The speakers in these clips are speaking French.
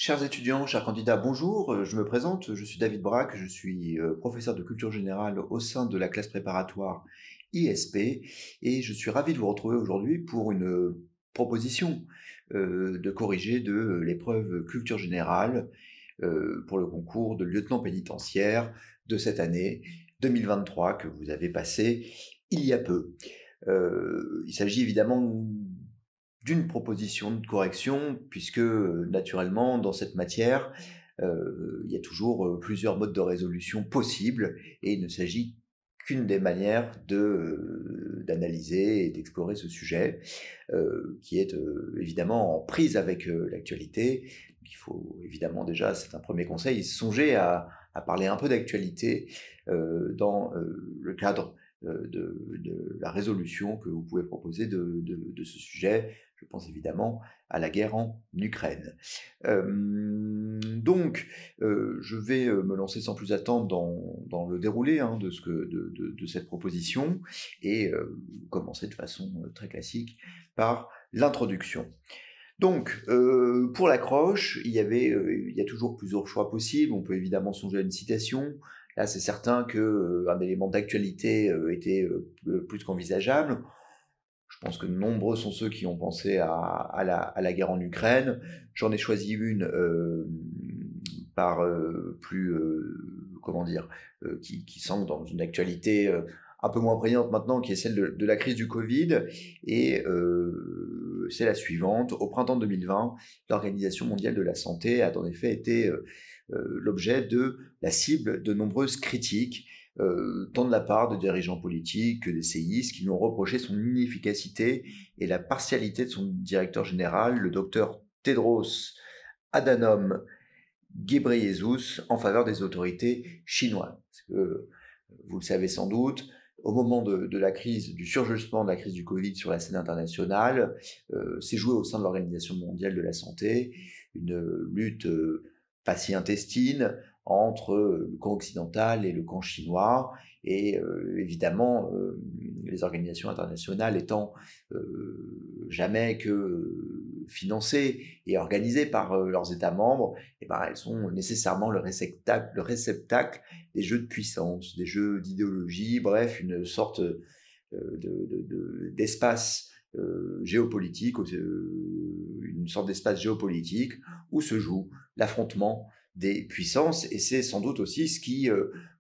Chers étudiants, chers candidats, bonjour, je me présente, je suis David Braque, je suis professeur de culture générale au sein de la classe préparatoire ISP et je suis ravi de vous retrouver aujourd'hui pour une proposition de corriger de l'épreuve culture générale pour le concours de lieutenant pénitentiaire de cette année 2023 que vous avez passé il y a peu. Il s'agit évidemment d'une proposition de correction, puisque naturellement, dans cette matière, il y a toujours plusieurs modes de résolution possibles, et il ne s'agit qu'une des manières d'analyser et d'explorer ce sujet, qui est évidemment en prise avec l'actualité. Il faut évidemment déjà, c'est un premier conseil, songer à parler un peu d'actualité dans le cadre de la résolution que vous pouvez proposer de ce sujet. Je pense évidemment à la guerre en Ukraine. Je vais me lancer sans plus attendre dans le déroulé de cette proposition et commencer de façon très classique par l'introduction. Donc, pour l'accroche, il y a toujours plusieurs choix possibles. On peut évidemment songer à une citation. Là, c'est certain qu'un élément d'actualité était plus qu'envisageable. Je pense que nombreux sont ceux qui ont pensé à la guerre en Ukraine. J'en ai choisi une qui semble dans une actualité un peu moins prégnante maintenant, qui est celle de la crise du Covid. Et c'est la suivante. Au printemps 2020, l'Organisation mondiale de la santé a en effet été l'objet de la cible de nombreuses critiques, tant de la part de dirigeants politiques que d'essayistes qui lui ont reproché son inefficacité et la partialité de son directeur général, le docteur Tedros Adhanom Ghebreyesus, en faveur des autorités chinoises. Parce que, vous le savez sans doute, au moment de la crise, du surgissement de la crise du Covid sur la scène internationale, s'est joué au sein de l'Organisation mondiale de la santé une lutte pas si intestine entre le camp occidental et le camp chinois, et évidemment, les organisations internationales étant jamais que financées et organisées par leurs États membres, et ben, elles sont nécessairement le réceptacle des jeux de puissance, des jeux d'idéologie, bref, une sorte d'espace géopolitique, une sorte d'espace géopolitique où se joue l'affrontement des puissances, et c'est sans doute aussi ce qui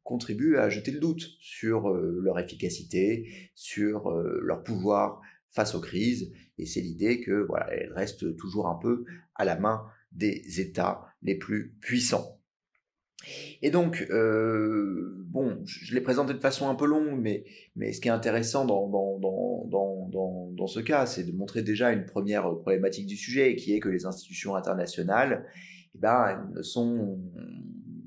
contribue à jeter le doute sur leur efficacité, sur leur pouvoir face aux crises, et c'est l'idée que voilà, elles restent toujours un peu à la main des États les plus puissants. Et donc, je l'ai présenté de façon un peu longue, mais ce qui est intéressant dans ce cas, c'est de montrer déjà une première problématique du sujet, qui est que les institutions internationales, eh ben, elles ne sont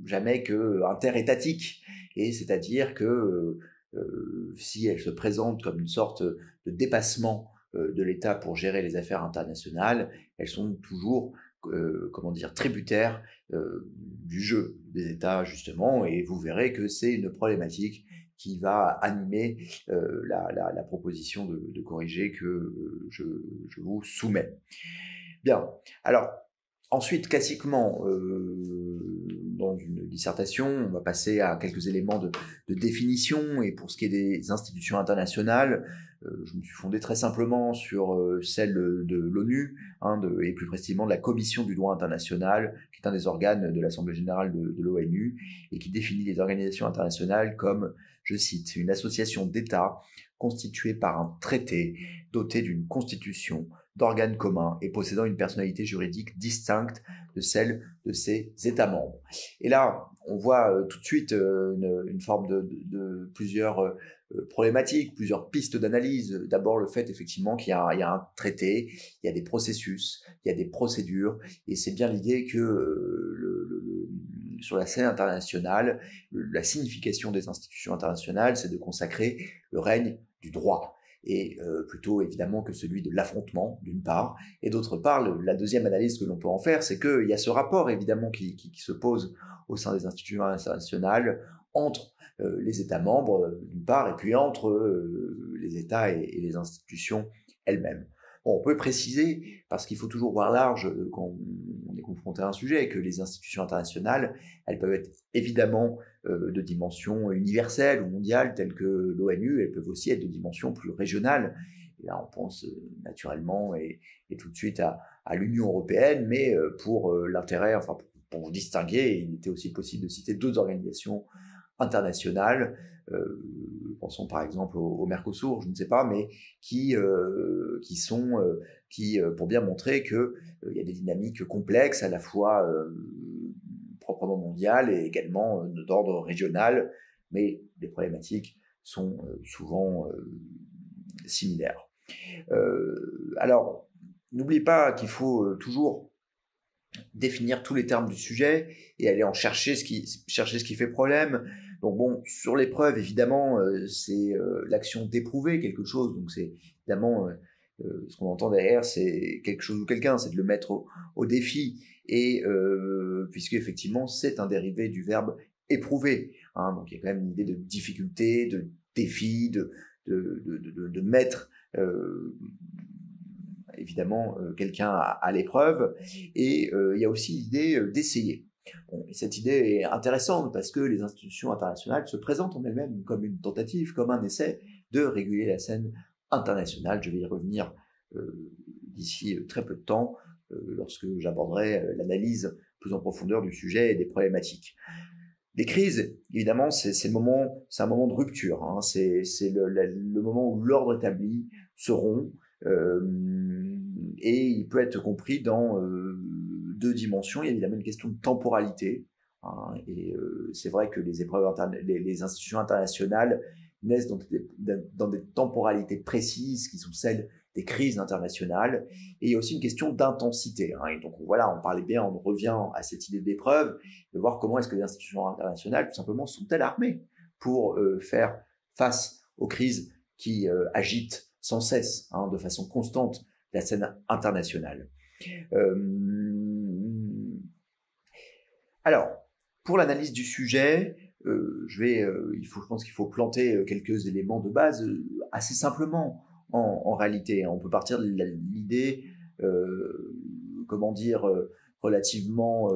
jamais que interétatiques, et c'est-à-dire que si elles se présentent comme une sorte de dépassement de l'État pour gérer les affaires internationales, elles sont toujours tributaires du jeu des États, justement, et vous verrez que c'est une problématique qui va animer la proposition de corriger que je vous soumets. Bien, alors, ensuite, classiquement, dans une dissertation, on va passer à quelques éléments de définition, et pour ce qui est des institutions internationales, je me suis fondé très simplement sur celle de l'ONU, et plus précisément de la Commission du droit international, qui est un des organes de l'Assemblée générale de l'ONU, et qui définit les organisations internationales comme, je cite, une association d'États constituée par un traité, dotée d'une constitution, d'organes communs et possédant une personnalité juridique distincte de celle de ses États membres. Et là, on voit tout de suite une forme de plusieurs problématiques, plusieurs pistes d'analyse. D'abord, le fait effectivement qu'il y a un traité, il y a des processus, il y a des procédures, et c'est bien l'idée que sur la scène internationale, la signification des institutions internationales, c'est de consacrer le règne du droit, et plutôt évidemment que celui de l'affrontement, d'une part, et d'autre part, la deuxième analyse que l'on peut en faire, c'est qu'il y a ce rapport évidemment qui se pose au sein des institutions internationales entre les États membres, d'une part, et puis entre les États et les institutions elles-mêmes. Bon, on peut préciser, parce qu'il faut toujours voir large quand on est confronté à un sujet, que les institutions internationales, elles peuvent être évidemment de dimension universelle ou mondiale, telles que l'ONU, elles peuvent aussi être de dimension plus régionale. Et là, on pense naturellement et tout de suite à l'Union européenne, mais pour l'intérêt, enfin pour vous distinguer, il était aussi possible de citer d'autres organisations internationales, pensons par exemple au Mercosur, je ne sais pas, mais qui pour bien montrer que il y a des dynamiques complexes à la fois proprement mondiales et également d'ordre régional, mais les problématiques sont souvent similaires. Alors, n'oubliez pas qu'il faut toujours définir tous les termes du sujet et aller en chercher ce qui fait problème. Donc bon, sur l'épreuve, évidemment, c'est l'action d'éprouver quelque chose. Donc c'est évidemment ce qu'on entend derrière, c'est quelque chose ou quelqu'un, c'est de le mettre au défi. Et puisque effectivement, c'est un dérivé du verbe éprouver. Hein, donc il y a quand même une idée de difficulté, de défi, de mettre évidemment quelqu'un à l'épreuve. Et il y a aussi l'idée d'essayer. Bon, et cette idée est intéressante parce que les institutions internationales se présentent en elles-mêmes comme une tentative, comme un essai de réguler la scène internationale. Je vais y revenir d'ici très peu de temps lorsque j'aborderai l'analyse plus en profondeur du sujet et des problématiques. Les crises, évidemment, c'est un moment de rupture. Hein. C'est le moment où l'ordre établi se rompt et il peut être compris dans deux dimensions. Il y a évidemment une question de temporalité. Hein, et c'est vrai que les institutions internationales naissent dans des temporalités précises qui sont celles des crises internationales. Et il y a aussi une question d'intensité. Hein, et donc voilà, on parlait bien, on revient à cette idée d'épreuve, de voir comment est-ce que les institutions internationales, tout simplement, sont-elles armées pour faire face aux crises qui agitent sans cesse, hein, de façon constante, la scène internationale. Alors, pour l'analyse du sujet, je pense qu'il faut planter quelques éléments de base assez simplement en réalité. On peut partir de l'idée, relativement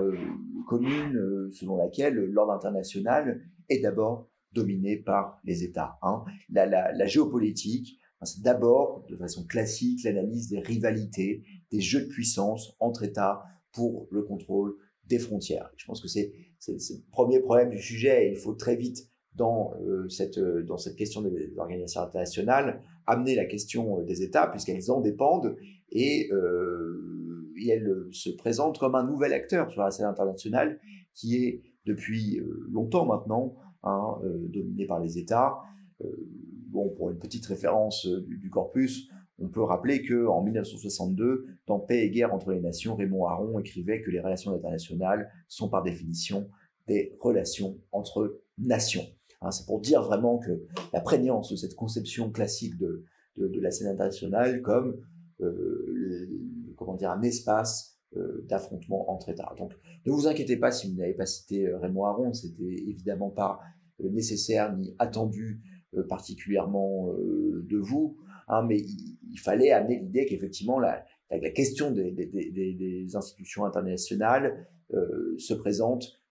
commune, selon laquelle l'ordre international est d'abord dominé par les États. Hein. La géopolitique, c'est d'abord, de façon classique, l'analyse des rivalités, des jeux de puissance entre États pour le contrôle des frontières. Je pense que c'est le premier problème du sujet et il faut très vite, dans cette question des organisations internationales, amener la question des États, puisqu'elles en dépendent, et elles se présentent comme un nouvel acteur sur la scène internationale qui est, depuis longtemps maintenant, dominé par les États. Bon, pour une petite référence du corpus, on peut rappeler qu'en 1962, dans Paix et guerre entre les nations, Raymond Aron écrivait que les relations internationales sont par définition des relations entre nations. Hein, c'est pour dire vraiment que la prégnance de cette conception classique de la scène internationale comme un espace d'affrontement entre États. Donc, ne vous inquiétez pas si vous n'avez pas cité Raymond Aron, c'était évidemment pas nécessaire ni attendu particulièrement de vous, hein, mais il fallait amener l'idée qu'effectivement la question des institutions internationales se présente,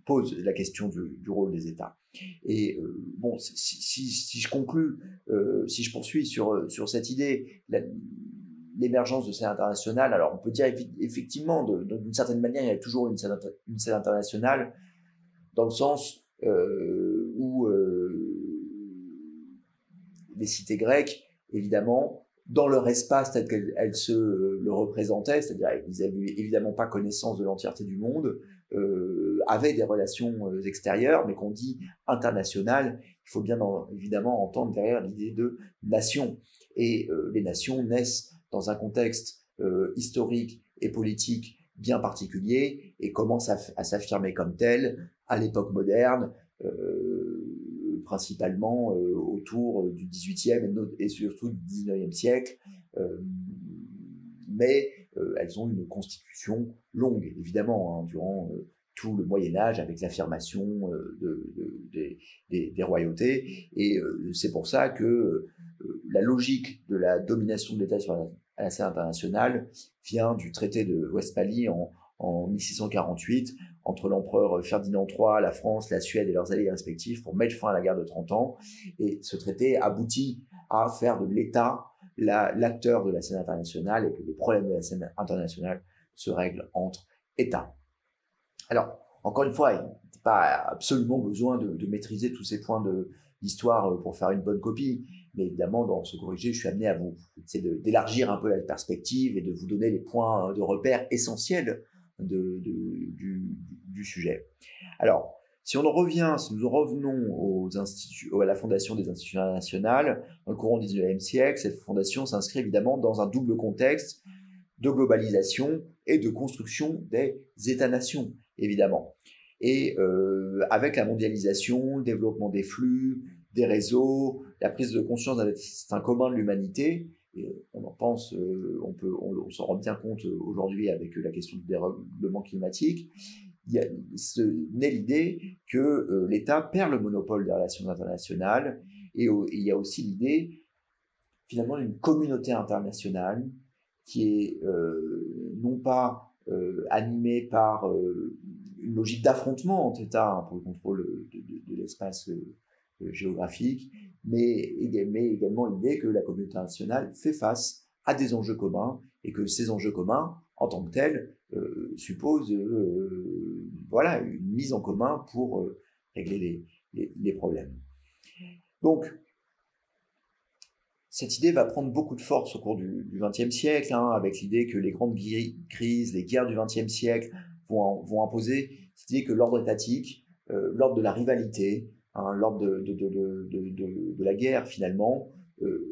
pose la question du rôle des États. Et bon, si je conclus, si je poursuis sur cette idée, l'émergence de scène internationale, alors on peut dire effectivement, d'une certaine manière, il y a toujours une scène internationale, dans le sens où les cités grecques, évidemment, dans leur espace tel qu'elles se le représentaient, c'est-à-dire qu'ils n'avaient évidemment pas connaissance de l'entièreté du monde, avaient des relations extérieures, mais qu'on dit internationales, il faut bien évidemment entendre derrière l'idée de nation. Et les nations naissent dans un contexte historique et politique bien particulier et commencent à s'affirmer comme telles à l'époque moderne, principalement autour du XVIIIe et surtout du XIXe siècle, mais elles ont une constitution longue, évidemment, hein, durant tout le Moyen-Âge avec l'affirmation des royautés. Et c'est pour ça que la logique de la domination de l'État sur la scène internationale vient du traité de Westphalie en 1648 entre l'empereur Ferdinand III, la France, la Suède et leurs alliés respectifs pour mettre fin à la guerre de 30 ans. Et ce traité aboutit à faire de l'État l'acteur de la scène internationale et que les problèmes de la scène internationale se règlent entre États. Alors, encore une fois, il n'y a pas absolument besoin de maîtriser tous ces points d'histoire pour faire une bonne copie, mais évidemment, dans ce corrigé, je suis amené à c'est d'élargir un peu la perspective et de vous donner les points de repère essentiels du sujet. Alors, si nous revenons à la fondation des institutions internationales, dans le courant du XIXe siècle, cette fondation s'inscrit évidemment dans un double contexte de globalisation et de construction des États-nations, évidemment. Et avec la mondialisation, le développement des flux, des réseaux, la prise de conscience d'un destin commun de l'humanité, et on en pense, on s'en rend bien compte aujourd'hui avec la question du dérèglement climatique, naît l'idée que l'État perd le monopole des relations internationales, et il y a aussi l'idée, finalement, d'une communauté internationale qui est non pas animée par une logique d'affrontement entre États pour le contrôle de l'espace géographique, mais également l'idée que la communauté internationale fait face à des enjeux communs et que ces enjeux communs, en tant que tels, supposent voilà, une mise en commun pour régler les problèmes. Donc, cette idée va prendre beaucoup de force au cours du XXe siècle, avec l'idée que les grandes crises, les guerres du XXe siècle vont imposer cette idée que l'ordre étatique, l'ordre de la rivalité, l'ordre de la guerre finalement,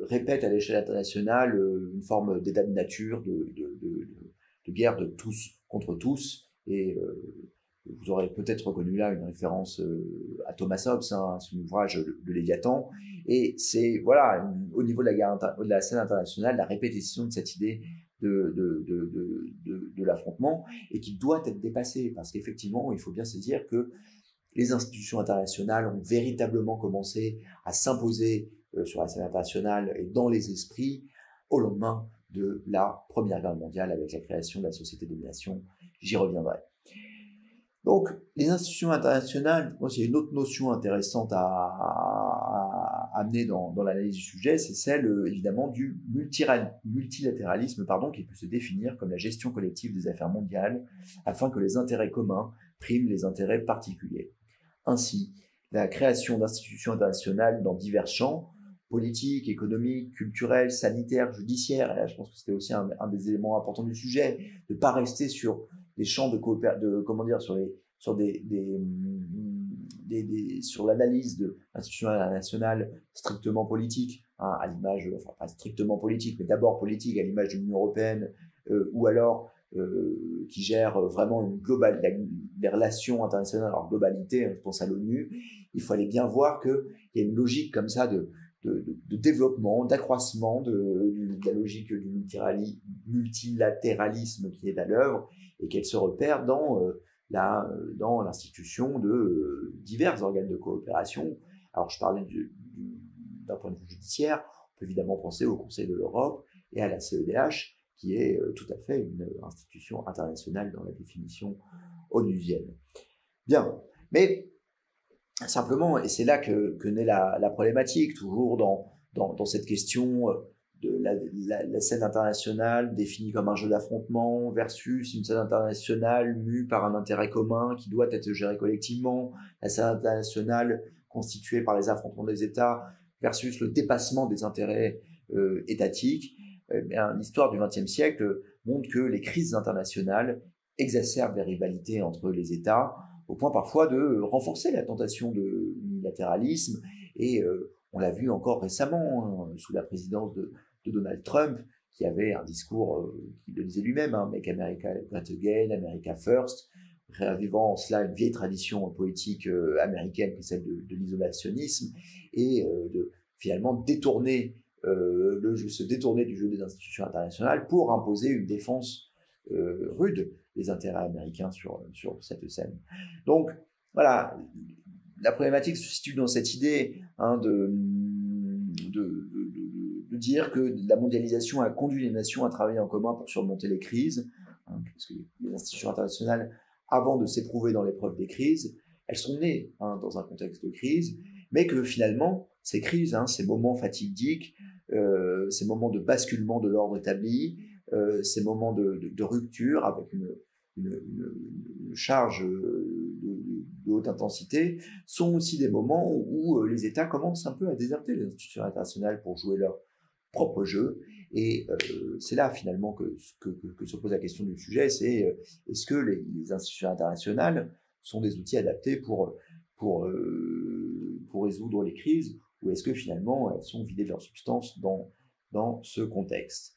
répète à l'échelle internationale une forme d'état de nature, de guerre de tous contre tous. Et vous aurez peut-être reconnu là une référence à Thomas Hobbes, son ouvrage Le Léviathan. Et c'est, voilà, au niveau de la scène internationale, la répétition de cette idée de l'affrontement, et qui doit être dépassée, parce qu'effectivement, il faut bien se dire que les institutions internationales ont véritablement commencé à s'imposer sur la scène internationale et dans les esprits au lendemain de la Première Guerre mondiale avec la création de la Société des Nations. J'y reviendrai. Donc, les institutions internationales, moi, il y a une autre notion intéressante à amener dans l'analyse du sujet, c'est celle, évidemment, du multilatéralisme, qui peut se définir comme la gestion collective des affaires mondiales, afin que les intérêts communs priment les intérêts particuliers. Ainsi, la création d'institutions internationales dans divers champs, politiques, économiques, culturels, sanitaires, judiciaires, et là, je pense que c'était aussi un des éléments importants du sujet, de ne pas rester sur des champs sur l'analyse de l'institution internationale strictement politique, à l'image, enfin pas strictement politique, mais d'abord politique à l'image de l'Union européenne, ou alors qui gère vraiment des relations internationales en globalité, je pense à l'ONU. Il fallait bien voir qu'il y a une logique comme ça de développement, d'accroissement de la logique du multilatéralisme qui est à l'œuvre, et qu'elle se repère dans l'institution de divers organes de coopération. Alors, je parlais d'un point de vue judiciaire, on peut évidemment penser au Conseil de l'Europe et à la CEDH, qui est tout à fait une institution internationale dans la définition onusienne. Bien, mais simplement, et c'est là que naît la problématique, toujours dans cette question de la scène internationale définie comme un jeu d'affrontement versus une scène internationale mue par un intérêt commun qui doit être géré collectivement, la scène internationale constituée par les affrontements des États versus le dépassement des intérêts étatiques. L'histoire du XXe siècle montre que les crises internationales exacerbent les rivalités entre les États, au point parfois de renforcer la tentation de l'unilatéralisme, et on l'a vu encore récemment, sous la présidence de Donald Trump, qui avait un discours qui le disait lui-même, Make America Great Again, America First, réavivant en cela une vieille tradition politique américaine qui est celle de l'isolationnisme, et de finalement se détourner du jeu des institutions internationales pour imposer une défense rude les intérêts américains sur cette scène. Donc, voilà, la problématique se situe dans cette idée de dire que la mondialisation a conduit les nations à travailler en commun pour surmonter les crises, parce que les institutions internationales, avant de s'éprouver dans l'épreuve des crises, elles sont nées dans un contexte de crise, mais que finalement, ces crises, ces moments fatidiques, ces moments de basculement de l'ordre établi, ces moments de rupture avec une charge de haute intensité, sont aussi des moments où les États commencent un peu à déserter les institutions internationales pour jouer leur propre jeu. Et c'est là finalement que se pose la question du sujet, c'est est-ce que les institutions internationales sont des outils adaptés pour résoudre les crises, ou est-ce que finalement elles sont vidées de leur substance dans ce contexte.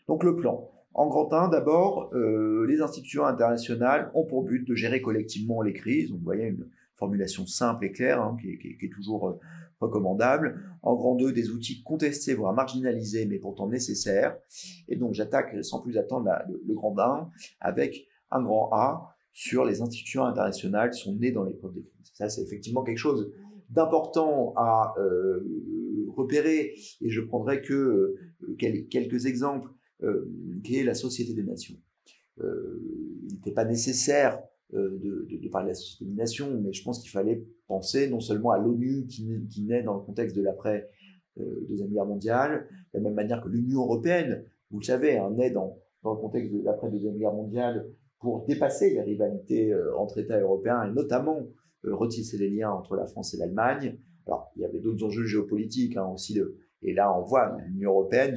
Donc le plan. En grand 1, d'abord, les institutions internationales ont pour but de gérer collectivement les crises. Donc, vous voyez une formulation simple et claire qui est toujours recommandable. En grand 2, des outils contestés, voire marginalisés, mais pourtant nécessaires. Et donc j'attaque sans plus attendre le grand 1 avec un grand A sur les institutions internationales qui sont nées dans l'épreuve des crises. Ça, c'est effectivement quelque chose d'important à repérer, et je prendrai que quelques exemples, qui est la Société des Nations. Il n'était pas nécessaire de parler de la Société des Nations, mais je pense qu'il fallait penser non seulement à l'ONU qui naît dans le contexte de l'après Deuxième Guerre mondiale, de la même manière que l'Union européenne, vous le savez, naît dans le contexte de l'après Deuxième Guerre mondiale pour dépasser les rivalités entre États européens et notamment retisser les liens entre la France et l'Allemagne. Alors, il y avait d'autres enjeux géopolitiques aussi, et là on voit l'Union européenne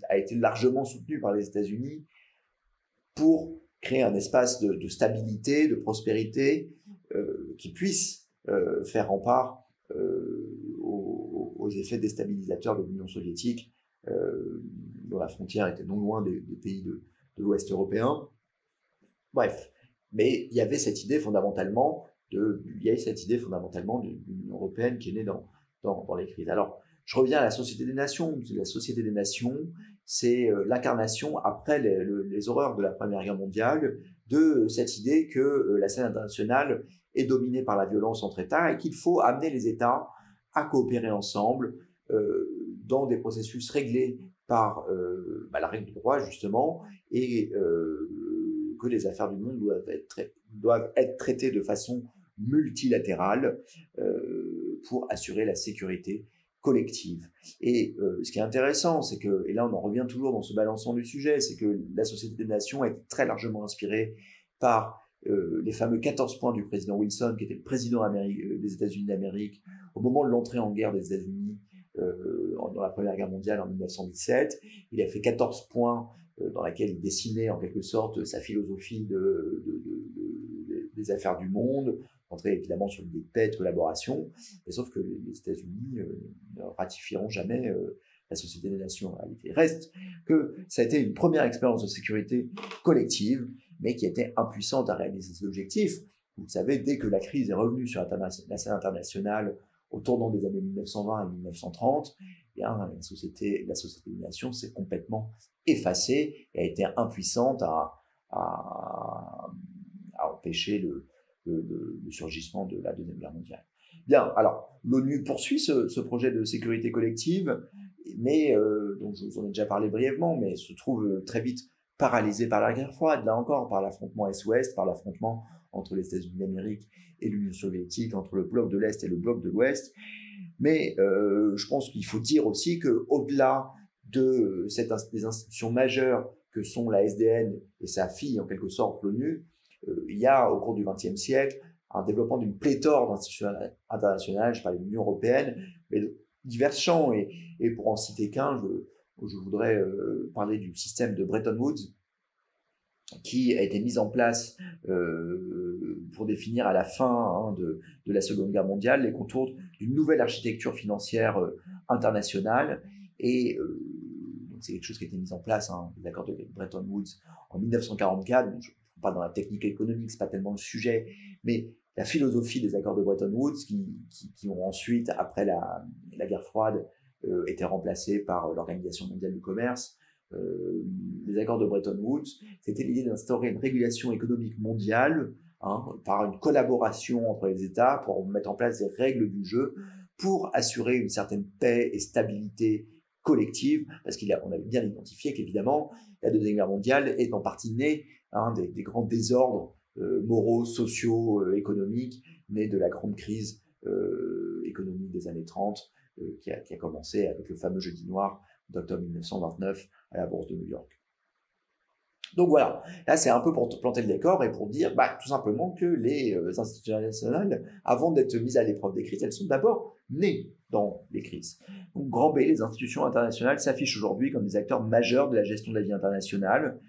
a été largement soutenue par les États-Unis pour créer un espace de stabilité, de prospérité qui puisse faire rempart aux effets déstabilisateurs de l'Union soviétique, dont la frontière était non loin des pays de l'Ouest européen. Bref, mais il y avait cette idée fondamentalement de l'Union européenne qui est née dans les crises. Alors, je reviens à la Société des Nations. La Société des Nations, c'est l'incarnation, après les horreurs de la Première Guerre mondiale, de cette idée que la scène internationale est dominée par la violence entre États et qu'il faut amener les États à coopérer ensemble dans des processus réglés par la règle du droit, justement, et que les affaires du monde doivent être traitées de façon multilatérale pour assurer la sécurité collective. Et ce qui est intéressant, c'est que, et là on en revient toujours dans ce balancement du sujet, c'est que la Société des Nations a été très largement inspirée par les fameux 14 points du président Wilson, qui était le président des États-Unis d'Amérique, au moment de l'entrée en guerre des États-Unis dans la Première Guerre mondiale en 1917. Il a fait 14 points dans laquelle il dessinait en quelque sorte sa philosophie des affaires du monde, entrer évidemment sur l'idée de paix, de collaboration, mais sauf que les États-Unis ne ratifieront jamais la Société des Nations en réalité. Reste que ça a été une première expérience de sécurité collective, mais qui était impuissante à réaliser ses objectifs. Vous savez, dès que la crise est revenue sur la scène internationale au tournant des années 1920 et 1930, eh bien, la Société des Nations s'est complètement effacée et a été impuissante à empêcher le surgissement de la Deuxième Guerre mondiale. Bien, alors, l'ONU poursuit ce projet de sécurité collective, mais, dont je vous en ai déjà parlé brièvement, mais se trouve très vite paralysé par la guerre froide, là encore, par l'affrontement Est-Ouest, par l'affrontement entre les États-Unis d'Amérique et l'Union soviétique, entre le bloc de l'Est et le bloc de l'Ouest. Mais je pense qu'il faut dire aussi qu'au-delà des institutions majeures que sont la SDN et sa fille, en quelque sorte, l'ONU, il y a, au cours du XXe siècle, un développement d'une pléthore d'institutions internationales, je parle de l'Union européenne, mais de divers champs, et pour en citer qu'un, je voudrais parler du système de Bretton Woods, qui a été mis en place pour définir à la fin de la Seconde Guerre mondiale les contours d'une nouvelle architecture financière internationale. Et c'est quelque chose qui a été mis en place, les accords de Bretton Woods, en 1944. Je ne pas dans la technique économique, c'est pas tellement le sujet, mais la philosophie des accords de Bretton Woods qui ont ensuite, après la guerre froide, été remplacés par l'Organisation mondiale du commerce, les accords de Bretton Woods, c'était l'idée d'instaurer une régulation économique mondiale, par une collaboration entre les États pour mettre en place des règles du jeu pour assurer une certaine paix et stabilité collective, parce qu'on avait bien identifié qu'évidemment, la Deuxième Guerre mondiale est en partie née des grands désordres moraux, sociaux, économiques, nés de la grande crise économique des années 30, qui a commencé avec le fameux jeudi noir d'octobre 1929 à la bourse de New York. Donc voilà, là c'est un peu pour planter le décor et pour dire tout simplement que les institutions internationales, avant d'être mises à l'épreuve des crises, elles sont d'abord nées dans les crises. Donc grand B, les institutions internationales s'affichent aujourd'hui comme des acteurs majeurs de la gestion de la vie internationale.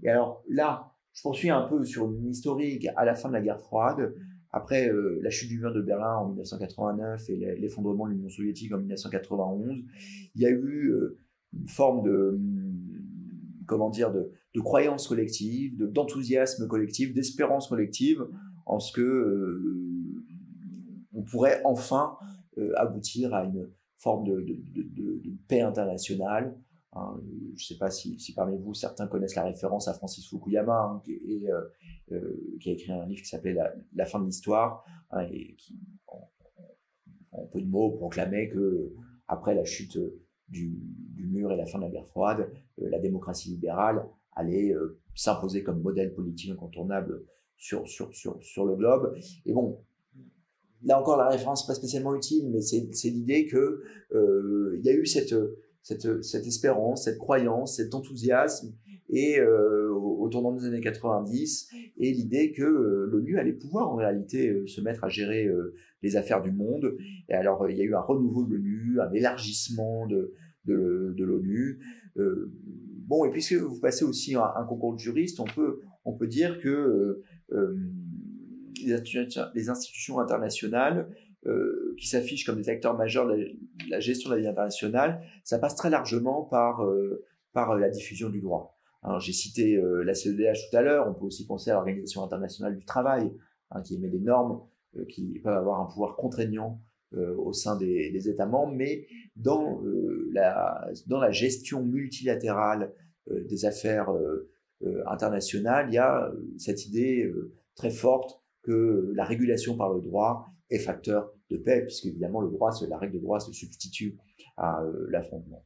Et alors là, je poursuis un peu sur une historique à la fin de la guerre froide, après la chute du mur de Berlin en 1989 et l'effondrement de l'Union soviétique en 1991, il y a eu une forme de croyance collective, d'enthousiasme collectif, d'espérance collective en ce que on pourrait enfin aboutir à une forme de paix internationale. Je ne sais pas si parmi vous certains connaissent la référence à Francis Fukuyama, qui a écrit un livre qui s'appelait La fin de l'histoire, et qui, en peu de mots, proclamait que après la chute du mur et la fin de la guerre froide, la démocratie libérale allait s'imposer comme modèle politique incontournable sur le globe. Et bon, là encore, la référence n'est pas spécialement utile, mais c'est l'idée que y a eu cette espérance, cette croyance, cet enthousiasme, et au tournant des années 90, et l'idée que l'ONU allait pouvoir en réalité se mettre à gérer les affaires du monde. Et alors il y a eu un renouveau de l'ONU, un élargissement de l'ONU. Bon, et puisque vous passez aussi un concours de juristes, on peut dire que les institutions internationales qui s'affichent comme des acteurs majeurs de la gestion de la vie internationale, ça passe très largement par la diffusion du droit. Alors, j'ai cité la CEDH tout à l'heure, on peut aussi penser à l'Organisation internationale du travail, qui émet des normes qui peuvent avoir un pouvoir contraignant au sein des États membres, mais dans la gestion multilatérale des affaires internationales, il y a cette idée très forte que la régulation par le droit est facteur de paix, puisque évidemment la règle de droit se substitue à l'affrontement.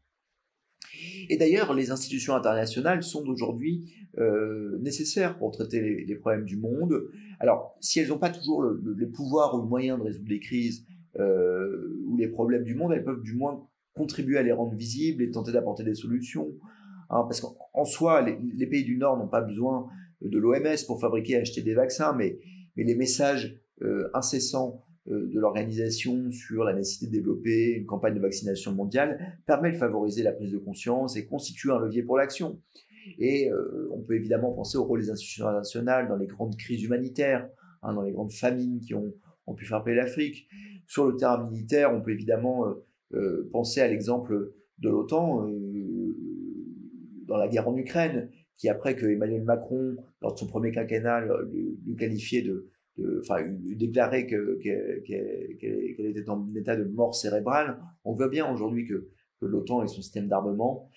Et d'ailleurs, les institutions internationales sont aujourd'hui nécessaires pour traiter les problèmes du monde. Alors, si elles n'ont pas toujours le pouvoir ou le moyen de résoudre les crises ou les problèmes du monde, elles peuvent du moins contribuer à les rendre visibles et tenter d'apporter des solutions. Parce qu'en soi, les pays du Nord n'ont pas besoin de l'OMS pour fabriquer et acheter des vaccins, mais les messages incessants de l'organisation sur la nécessité de développer une campagne de vaccination mondiale permet de favoriser la prise de conscience et constitue un levier pour l'action. Et on peut évidemment penser au rôle des institutions internationales dans les grandes crises humanitaires, dans les grandes famines qui ont pu frapper l'Afrique. Sur le terrain militaire, on peut évidemment penser à l'exemple de l'OTAN dans la guerre en Ukraine, qui après que Emmanuel Macron, lors de son premier quinquennat, lui qualifiait déclarait qu'elle était en état de mort cérébrale. On voit bien aujourd'hui que l'OTAN et son système d'armement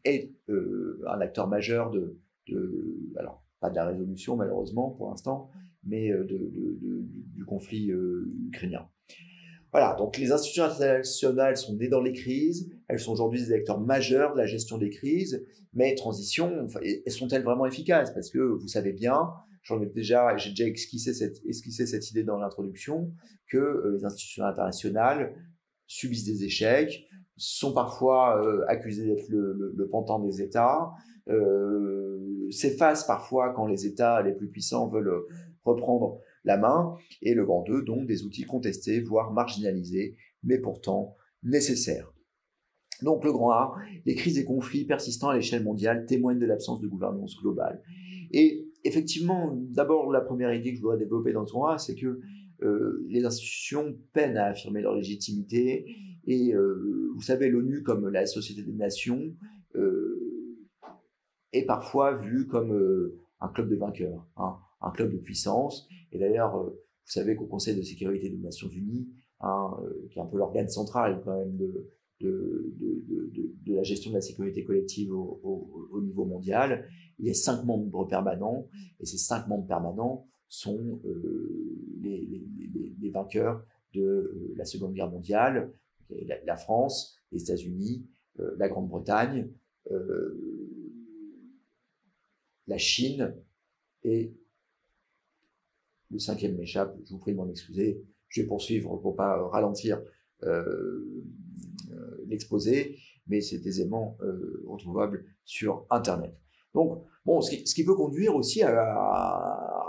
est un acteur majeur alors pas de la résolution malheureusement pour l'instant, mais du conflit ukrainien. Voilà, donc les institutions internationales sont nées dans les crises, elles sont aujourd'hui des acteurs majeurs de la gestion des crises, mais sont-elles vraiment efficaces? Parce que vous savez bien, j'ai déjà esquissé cette idée dans l'introduction, que les institutions internationales subissent des échecs, sont parfois accusées d'être le pantin des États, s'effacent parfois quand les États les plus puissants veulent reprendre la main, et le grand 2, donc des outils contestés, voire marginalisés, mais pourtant nécessaires. Donc le grand A, les crises et conflits persistants à l'échelle mondiale témoignent de l'absence de gouvernance globale. Et effectivement, d'abord, la première idée que je voudrais développer dans ce grand A, c'est que les institutions peinent à affirmer leur légitimité, et vous savez, l'ONU, comme la Société des Nations, est parfois vue comme un club de vainqueurs, un club de puissance. Et d'ailleurs, vous savez qu'au Conseil de sécurité des Nations Unies, qui est un peu l'organe central quand même de la gestion de la sécurité collective au niveau mondial. Il y a 5 membres permanents, et ces 5 membres permanents sont les vainqueurs de la Seconde Guerre mondiale, la France, les États-Unis, la Grande-Bretagne, la Chine, et le 5e m'échappe, je vous prie de m'en excuser, je vais poursuivre pour ne pas ralentir l'exposé, mais c'est aisément retrouvable sur Internet. Donc, bon, ce qui peut conduire aussi à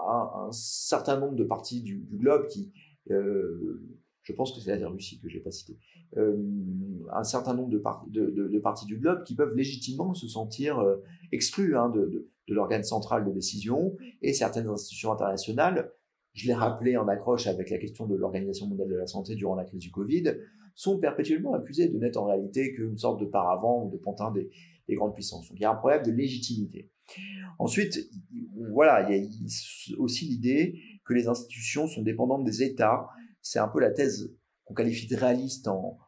un certain nombre de parties du globe qui, je pense que c'est la Russie que je n'ai pas cité, un certain nombre de parties du globe qui peuvent légitimement se sentir exclus de l'organe central de décision, et certaines institutions internationales, je l'ai rappelé en accroche avec la question de l'Organisation mondiale de la santé durant la crise du Covid, sont perpétuellement accusées de n'être en réalité qu'une sorte de paravent ou de pantin des grandes puissances. Donc il y a un problème de légitimité. Ensuite, voilà, il y a aussi l'idée que les institutions sont dépendantes des États. C'est un peu la thèse qu'on qualifie de réaliste en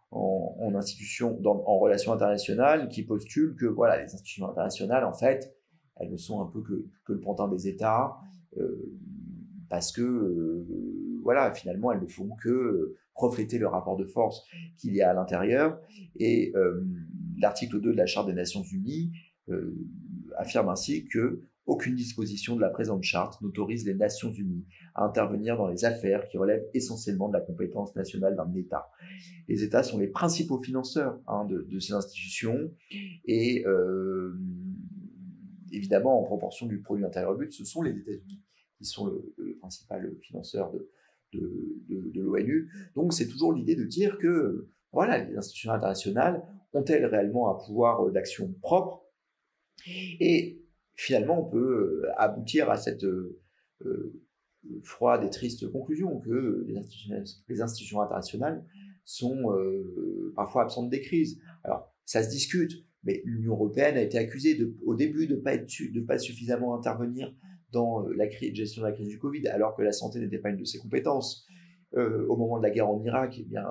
institutions, en relations internationales, qui postule que voilà, les institutions internationales, en fait, elles ne sont un peu que le pantin des États, parce que voilà, finalement, elles ne font que refléter le rapport de force qu'il y a à l'intérieur. Et l'article 2 de la Charte des Nations Unies affirme ainsi que aucune disposition de la présente charte n'autorise les Nations Unies à intervenir dans les affaires qui relèvent essentiellement de la compétence nationale d'un État. Les États sont les principaux financeurs de ces institutions, et évidemment, en proportion du produit intérieur brut, ce sont les États-Unis qui sont le principal financeur de l'ONU. Donc c'est toujours l'idée de dire que voilà, les institutions internationales ont-elles réellement un pouvoir d'action propre, et finalement on peut aboutir à cette froide et triste conclusion que les institutions internationales sont parfois absentes des crises. Alors ça se discute, mais l'Union européenne a été accusée au début de ne pas suffisamment intervenir dans la gestion de la crise du Covid, alors que la santé n'était pas une de ses compétences. Au moment de la guerre en Irak, eh bien,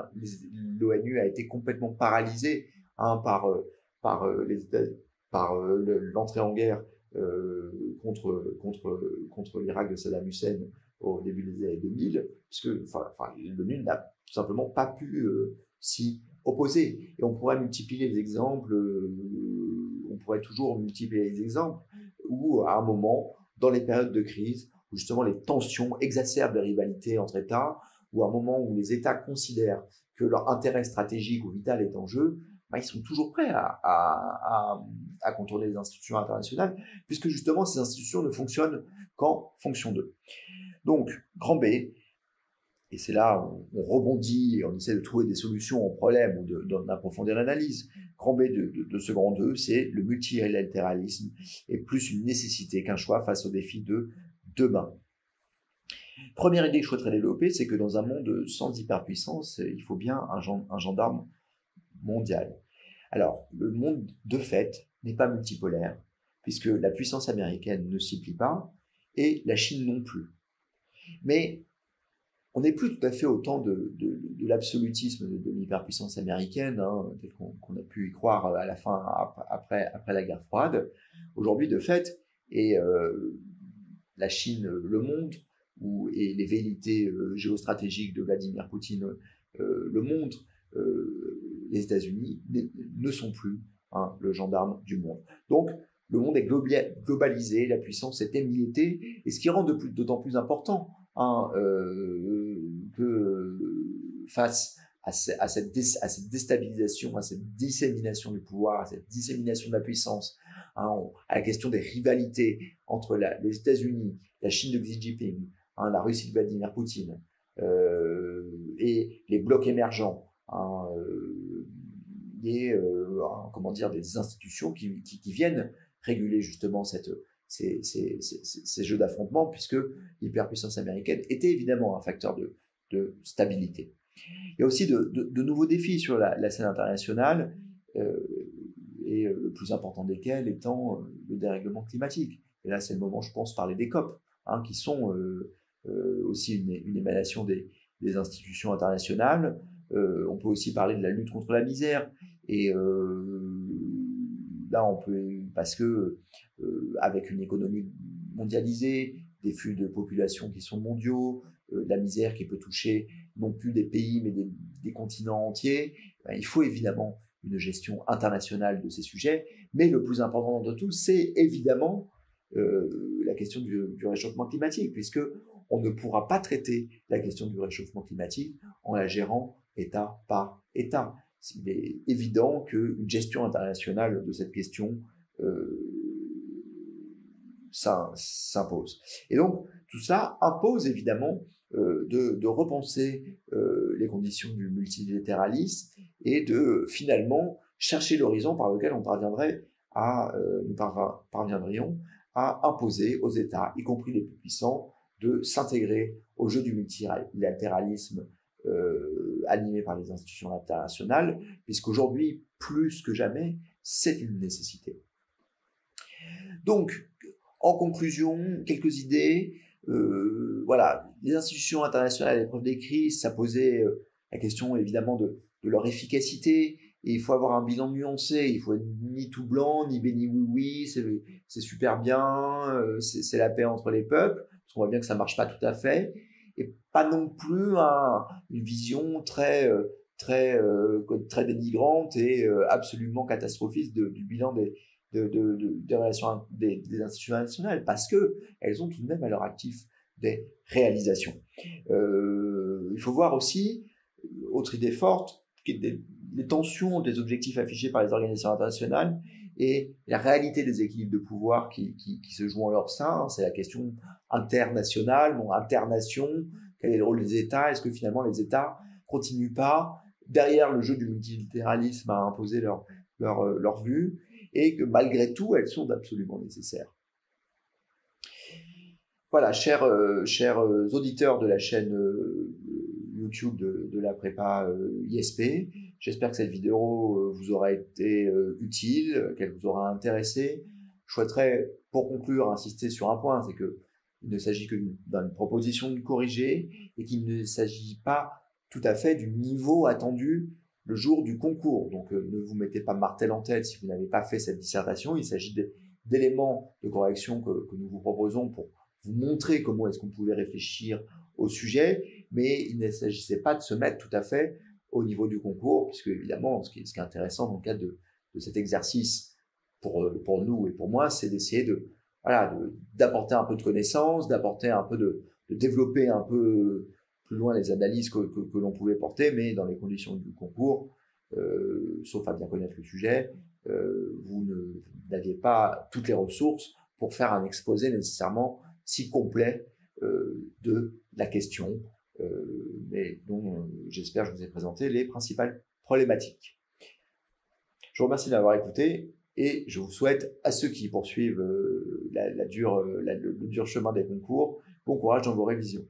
l'ONU a été complètement paralysée par l'entrée en guerre contre l'Irak de Saddam Hussein au début des années 2000, puisque l'ONU n'a tout simplement pas pu s'y opposer. Et on pourrait multiplier les exemples, on pourrait toujours multiplier les exemples où, à un moment, dans les périodes de crise, où justement les tensions exacerbent les rivalités entre États, ou à un moment où les États considèrent que leur intérêt stratégique ou vital est en jeu, ils sont toujours prêts à contourner les institutions internationales, puisque justement ces institutions ne fonctionnent qu'en fonction d'eux. Donc, grand B, et c'est là où on rebondit et on essaie de trouver des solutions aux problèmes ou d'approfondir l'analyse. Grand B de ce grand 2, c'est le multilatéralisme est plus une nécessité qu'un choix face aux défis de demain. Première idée que je souhaiterais développer, c'est que dans un monde sans hyperpuissance, il faut bien un gendarme mondial. Alors, le monde, de fait, n'est pas multipolaire, puisque la puissance américaine ne s'y plie pas, et la Chine non plus. Mais on n'est plus tout à fait au temps de l'absolutisme de l'hyperpuissance américaine, tel qu'on a pu y croire à la fin, après la guerre froide. Aujourd'hui, de fait, et la Chine le montre, et les velléités géostratégiques de Vladimir Poutine le montrent, les États-Unis ne sont plus le gendarme du monde. Donc, le monde est globalisé, la puissance est émiettée, et ce qui rend d'autant plus important que face à cette déstabilisation, à cette dissémination du pouvoir, à cette dissémination de la puissance, à la question des rivalités entre les États-Unis, la Chine de Xi Jinping, la Russie de Vladimir Poutine, et les blocs émergents, et des institutions qui viennent réguler justement ces jeux d'affrontement, puisque l'hyperpuissance américaine était évidemment un facteur de stabilité. Il y a aussi de nouveaux défis sur la scène internationale, et le plus important desquels étant le dérèglement climatique. Et là, c'est le moment, je pense, de parler des COP, qui sont aussi une émanation des institutions internationales. On peut aussi parler de la lutte contre la misère, Et là, on peut, parce que avec une économie mondialisée, des flux de population qui sont mondiaux, la misère qui peut toucher non plus des pays mais des continents entiers, ben, il faut évidemment une gestion internationale de ces sujets. Mais le plus important de tout, c'est évidemment la question du réchauffement climatique, puisque on ne pourra pas traiter la question du réchauffement climatique en la gérant État par État. Il est évident qu'une gestion internationale de cette question s'impose. Et donc, tout ça impose évidemment de repenser les conditions du multilatéralisme et de finalement chercher l'horizon par lequel nous parviendrions à imposer aux États, y compris les plus puissants, de s'intégrer au jeu du multilatéralisme animé par les institutions internationales, puisqu'aujourd'hui, plus que jamais, c'est une nécessité. Donc, en conclusion, quelques idées. Voilà, les institutions internationales à l'épreuve des crises, ça posait la question évidemment de leur efficacité, et il faut avoir un bilan nuancé, il faut être ni tout blanc, ni béni oui, c'est super bien, c'est la paix entre les peuples, parce qu'on voit bien que ça marche pas tout à fait, et pas non plus une vision très dénigrante et absolument catastrophiste du bilan des relations des institutions nationales, parce qu'elles ont tout de même à leur actif des réalisations. Il faut voir aussi, autre idée forte, les tensions des objectifs affichés par les organisations internationales et la réalité des équilibres de pouvoir qui se jouent en leur sein. C'est la question internationale, internation, quel est le rôle des États? Est-ce que finalement les États continuent pas derrière le jeu du multilatéralisme à imposer leur vue, et que malgré tout, elles sont absolument nécessaires. Voilà, chers auditeurs de la chaîne YouTube de la prépa ISP, j'espère que cette vidéo vous aura été utile, qu'elle vous aura intéressé. Je souhaiterais, pour conclure, insister sur un point, c'est qu'il ne s'agit que d'une proposition de corriger et qu'il ne s'agit pas tout à fait du niveau attendu le jour du concours. Donc ne vous mettez pas martel en tête si vous n'avez pas fait cette dissertation. Il s'agit d'éléments de correction que nous vous proposons pour vous montrer comment est-ce qu'on pouvait réfléchir au sujet, mais il ne s'agissait pas de se mettre tout à fait au niveau du concours, puisque évidemment, ce qui est intéressant dans le cadre de cet exercice pour nous et pour moi, c'est d'essayer d'apporter un peu de connaissances, de développer un peu plus loin les analyses que l'on pouvait porter, mais dans les conditions du concours, sauf à bien connaître le sujet, vous n'aviez pas toutes les ressources pour faire un exposé nécessairement si complet de la question, mais dont j'espère que je vous ai présenté les principales problématiques. Je vous remercie d'avoir écouté et je vous souhaite à ceux qui poursuivent le dur chemin des concours, bon courage dans vos révisions.